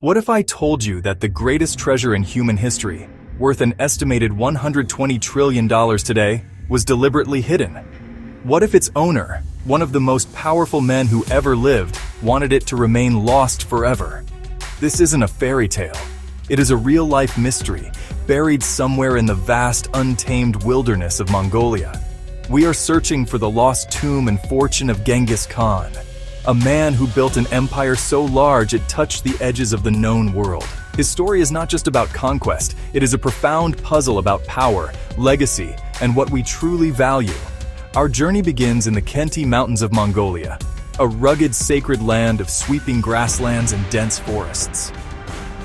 What if I told you that the greatest treasure in human history, worth an estimated $120 trillion today, was deliberately hidden? What if its owner, one of the most powerful men who ever lived, wanted it to remain lost forever? This isn't a fairy tale. It is a real-life mystery, buried somewhere in the vast, untamed wilderness of Mongolia. We are searching for the lost tomb and fortune of Genghis Khan, a man who built an empire so large it touched the edges of the known world. His story is not just about conquest, it is a profound puzzle about power, legacy, and what we truly value. Our journey begins in the Khenti Mountains of Mongolia, a rugged sacred land of sweeping grasslands and dense forests.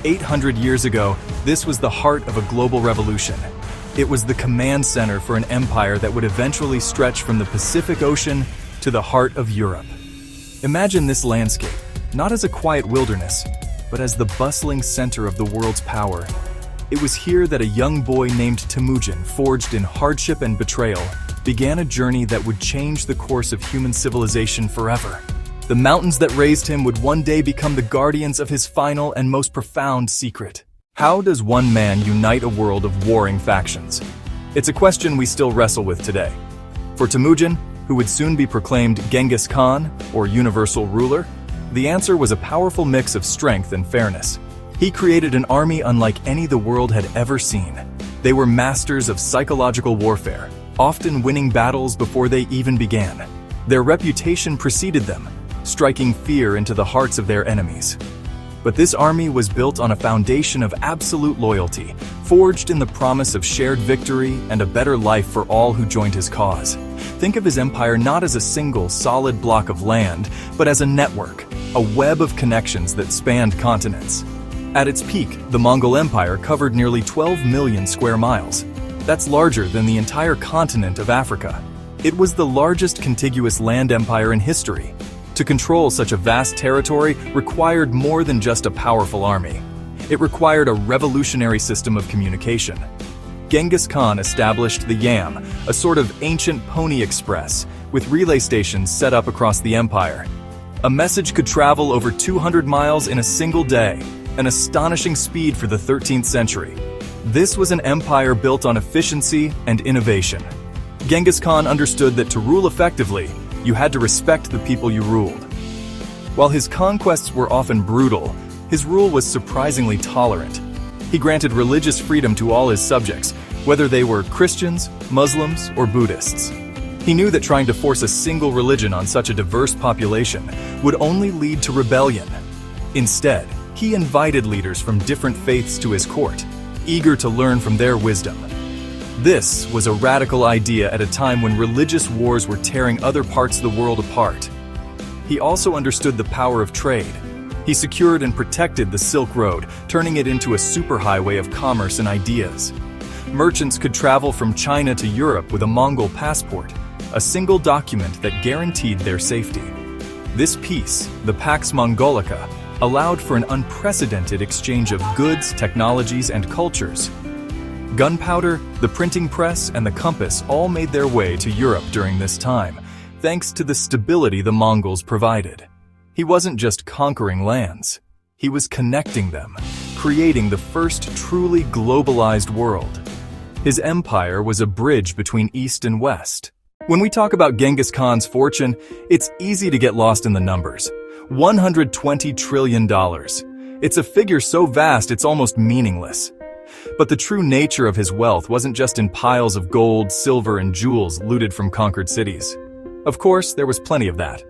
800 years ago, this was the heart of a global revolution. It was the command center for an empire that would eventually stretch from the Pacific Ocean to the heart of Europe. Imagine this landscape, not as a quiet wilderness, but as the bustling center of the world's power. It was here that a young boy named Temujin, forged in hardship and betrayal, began a journey that would change the course of human civilization forever. The mountains that raised him would one day become the guardians of his final and most profound secret. How does one man unite a world of warring factions? It's a question we still wrestle with today. For Temujin, who would soon be proclaimed Genghis Khan, or universal ruler, the answer was a powerful mix of strength and fairness. He created an army unlike any the world had ever seen. They were masters of psychological warfare, often winning battles before they even began. Their reputation preceded them, striking fear into the hearts of their enemies. But this army was built on a foundation of absolute loyalty, forged in the promise of shared victory and a better life for all who joined his cause. Think of his empire not as a single, solid block of land, but as a network, a web of connections that spanned continents. At its peak, the Mongol Empire covered nearly 12 million square miles. That's larger than the entire continent of Africa. It was the largest contiguous land empire in history. To control such a vast territory required more than just a powerful army. It required a revolutionary system of communication. Genghis Khan established the Yam, a sort of ancient pony express, with relay stations set up across the empire. A message could travel over 200 miles in a single day, an astonishing speed for the 13th century. This was an empire built on efficiency and innovation. Genghis Khan understood that to rule effectively, you had to respect the people you ruled. While his conquests were often brutal, his rule was surprisingly tolerant. He granted religious freedom to all his subjects, whether they were Christians, Muslims, or Buddhists. He knew that trying to force a single religion on such a diverse population would only lead to rebellion. Instead, he invited leaders from different faiths to his court, eager to learn from their wisdom. This was a radical idea at a time when religious wars were tearing other parts of the world apart. He also understood the power of trade. He secured and protected the Silk Road, turning it into a superhighway of commerce and ideas. Merchants could travel from China to Europe with a Mongol passport, a single document that guaranteed their safety. This peace, the Pax Mongolica, allowed for an unprecedented exchange of goods, technologies, and cultures. Gunpowder, the printing press, and the compass all made their way to Europe during this time, thanks to the stability the Mongols provided. He wasn't just conquering lands, he was connecting them, creating the first truly globalized world. His empire was a bridge between East and West. When we talk about Genghis Khan's fortune, it's easy to get lost in the numbers. $120 trillion. It's a figure so vast it's almost meaningless. But the true nature of his wealth wasn't just in piles of gold, silver, and jewels looted from conquered cities. Of course, there was plenty of that.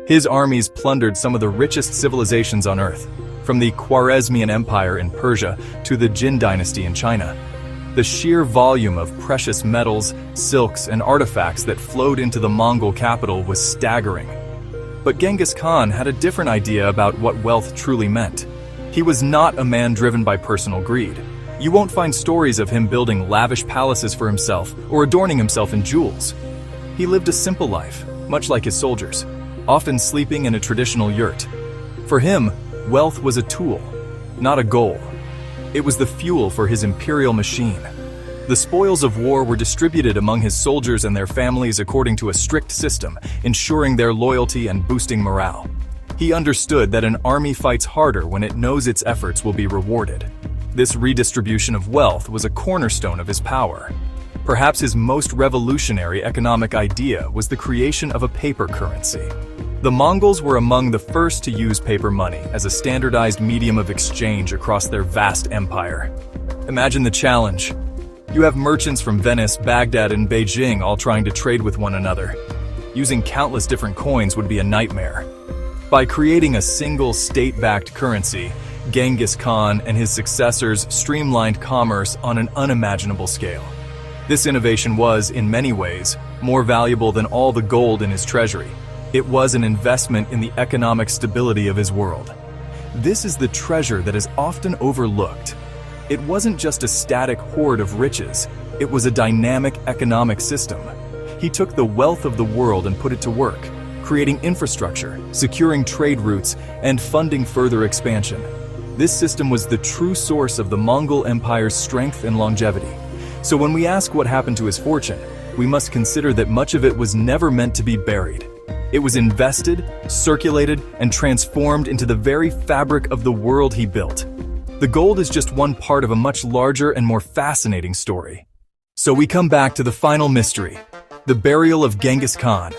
His armies plundered some of the richest civilizations on Earth, from the Khwarezmian Empire in Persia to the Jin dynasty in China. The sheer volume of precious metals, silks, and artifacts that flowed into the Mongol capital was staggering. But Genghis Khan had a different idea about what wealth truly meant. He was not a man driven by personal greed. You won't find stories of him building lavish palaces for himself or adorning himself in jewels. He lived a simple life, much like his soldiers, often sleeping in a traditional yurt. For him, wealth was a tool, not a goal. It was the fuel for his imperial machine. The spoils of war were distributed among his soldiers and their families according to a strict system, ensuring their loyalty and boosting morale. He understood that an army fights harder when it knows its efforts will be rewarded. This redistribution of wealth was a cornerstone of his power. Perhaps his most revolutionary economic idea was the creation of a paper currency. The Mongols were among the first to use paper money as a standardized medium of exchange across their vast empire. Imagine the challenge. You have merchants from Venice, Baghdad, and Beijing all trying to trade with one another. Using countless different coins would be a nightmare. By creating a single state-backed currency, Genghis Khan and his successors streamlined commerce on an unimaginable scale. This innovation was, in many ways, more valuable than all the gold in his treasury. It was an investment in the economic stability of his world. This is the treasure that is often overlooked. It wasn't just a static hoard of riches, it was a dynamic economic system. He took the wealth of the world and put it to work, creating infrastructure, securing trade routes, and funding further expansion. This system was the true source of the Mongol Empire's strength and longevity. So when we ask what happened to his fortune, we must consider that much of it was never meant to be buried. It was invested, circulated, and transformed into the very fabric of the world he built. The gold is just one part of a much larger and more fascinating story. So we come back to the final mystery, the burial of Genghis Khan.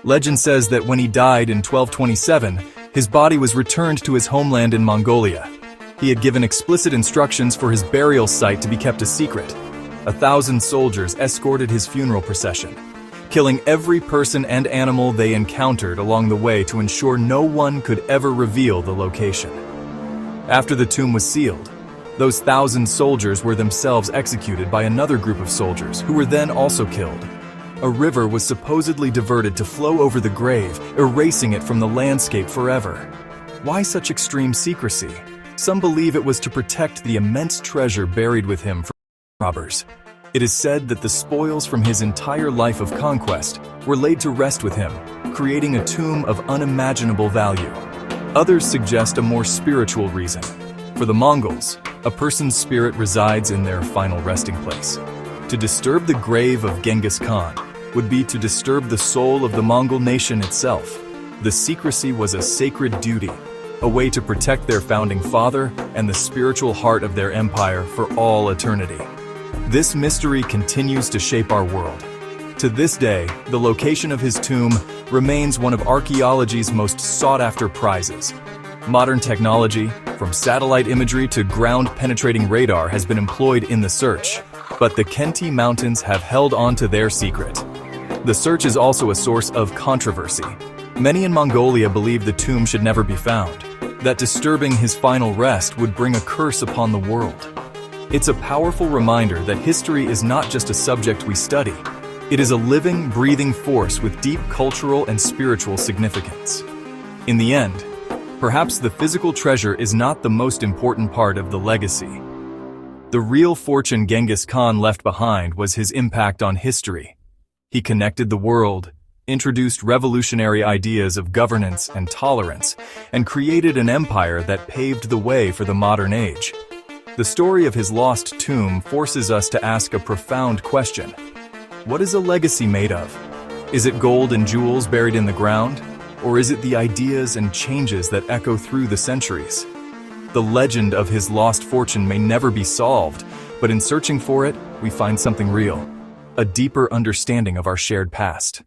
Legend says that when he died in 1227, his body was returned to his homeland in Mongolia. He had given explicit instructions for his burial site to be kept a secret. 1,000 soldiers escorted his funeral procession, killing every person and animal they encountered along the way to ensure no one could ever reveal the location. After the tomb was sealed, those 1,000 soldiers were themselves executed by another group of soldiers who were then also killed. A river was supposedly diverted to flow over the grave, erasing it from the landscape forever. Why such extreme secrecy? Some believe it was to protect the immense treasure buried with him from robbers. It is said that the spoils from his entire life of conquest were laid to rest with him, creating a tomb of unimaginable value. Others suggest a more spiritual reason. For the Mongols, a person's spirit resides in their final resting place. To disturb the grave of Genghis Khan would be to disturb the soul of the Mongol nation itself. The secrecy was a sacred duty, a way to protect their founding father and the spiritual heart of their empire for all eternity. This mystery continues to shape our world. To this day, the location of his tomb remains one of archaeology's most sought-after prizes. Modern technology, from satellite imagery to ground-penetrating radar, has been employed in the search, but the Khenti Mountains have held on to their secret. The search is also a source of controversy. Many in Mongolia believe the tomb should never be found, that disturbing his final rest would bring a curse upon the world. It's a powerful reminder that history is not just a subject we study. It is a living, breathing force with deep cultural and spiritual significance. In the end, perhaps the physical treasure is not the most important part of the legacy. The real fortune Genghis Khan left behind was his impact on history. He connected the world, introduced revolutionary ideas of governance and tolerance, and created an empire that paved the way for the modern age. The story of his lost tomb forces us to ask a profound question. What is a legacy made of? Is it gold and jewels buried in the ground? Or is it the ideas and changes that echo through the centuries? The legend of his lost fortune may never be solved, but in searching for it, we find something real, a deeper understanding of our shared past.